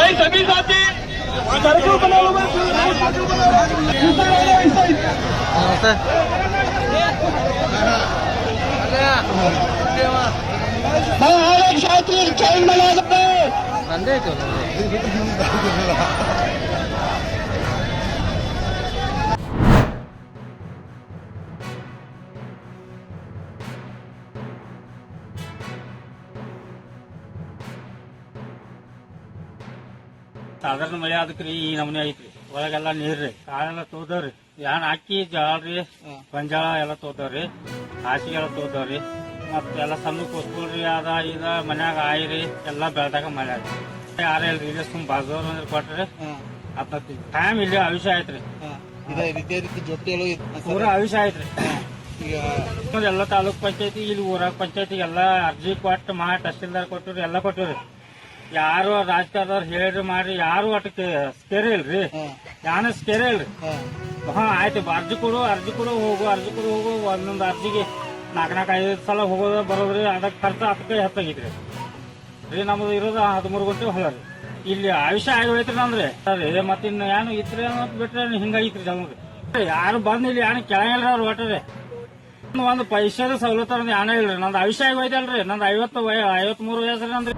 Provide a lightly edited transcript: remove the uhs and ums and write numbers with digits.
भाई सभी साथी सर्कल बना हुआ छात्र चैन बना ಬಂದೇ ಸಾಧಾರಣ ಮಳೆ ಅದಕ್ರಿ ಈ ನಮೂನೆ ಐತ್ರಿ ಒಳಗೆಲ್ಲ ನೀರ್ರಿ ಕಾಳೆಲ್ಲ ತೋದವ್ರಿ ಯಾನ್ ಅಕ್ಕಿ ಜೋಳ ಗೊಂಜಾಳ ಎಲ್ಲ ತೋದವ್ರಿ ಹಾಸಿಗೆ ಎಲ್ಲ ತೋದವ್ರಿ ಮತ್ತೆಲ್ಲ ಸಣ್ಣ ಕೊಸ್ಕೂಲ್ರಿ ಅದ ಇದ ಮನ್ಯಾಗ ಆಯ್ರಿ ಎಲ್ಲಾ ಬೆಳ್ದಾಗ ಮಳೆ ಆಯ್ತು ಯಾರ ಇಲ್ರಿ ಇಲ್ಲ ಸುಮ್ ಬಾಜೋರ್ ಅಂದ್ರೆ ಕೊಟ್ರಿ ಅದ್ ಟೈಮ್ ಇಲ್ಲಿ ಆಯುಷ್ಯ ಆಯ್ತ್ರಿ ಪೂರ ಆಯುಷ್ಯ ಆಯ್ತ್ರಿ ಎಲ್ಲ ತಾಲೂಕ್ ಪಂಚಾಯತಿ ಇಲ್ಲಿ ಊರಾಗ ಪಂಚಾಯತಿ ಎಲ್ಲಾ ಅರ್ಜಿ ಕೊಟ್ಟು ಮಾಡಿ ತಹಸೀಲ್ದಾರ್ ಕೊಟ್ಟಿವ್ರಿ ಎಲ್ಲಾ ಕೊಟ್ಟಿವ್ರಿ ಯಾರು ರಾಜಕಾರಣದವ್ರು ಹೇಳ್ರಿ ಮಾಡ್ರಿ ಯಾರು ಒಟ್ಟು ಸ್ಕೇರೆ ಇಲ್ರಿ ಯಾನ ಸ್ಕೇರೆ ಇಲ್ರಿ ಆಯ್ತು ಅರ್ಜಿ ಕೊಡು ಹೋಗು ಒಂದೊಂದು ಅರ್ಜಿಗೆ 4-5 ಸಲ ಹೋಗೋದು ಬರೋದ್ರಿ ಅದಕ್ಕೆ ಖರ್ಚು ಅದಕ್ಕೆ ಹೆಚ್ಚಾಗಿದ್ರಿ ರೀ ನಮ್ದು ಇರೋದು 13 ಗಂಟೆ ಹೊಲ ರೀ ಇಲ್ಲಿ ಆಯುಷ್ಯ ಆಗಿ ಹೋಯ್ತ್ರಿ ನಮ್ರಿ ಅದೇ ಮತ್ತಿನ್ನು ಏನು ಇತ್ರಿ ಅನ್ನೋದು ಬಿಟ್ರೆ ಹಿಂಗಾಗಿತ್ರಿ ನಮ್ಗೆ ಯಾರು ಬಂದ್ ಇಲ್ಲಿ ಏನು ಕೆಳಗಿಲ್ರಿ ಅವ್ರು ಒಟ್ರಿ ಒಂದು ಪೈಸದ ಸವಲತ್ತು ಯಾನ ಇಲ್ರಿ ನಂದು ಆಯುಷ್ಯ ಆಗಿ ಹೋಯ್ತಲ್ರಿ ನಂದು 53 ವಯಸ್ಸು ನಂದ್ರಿ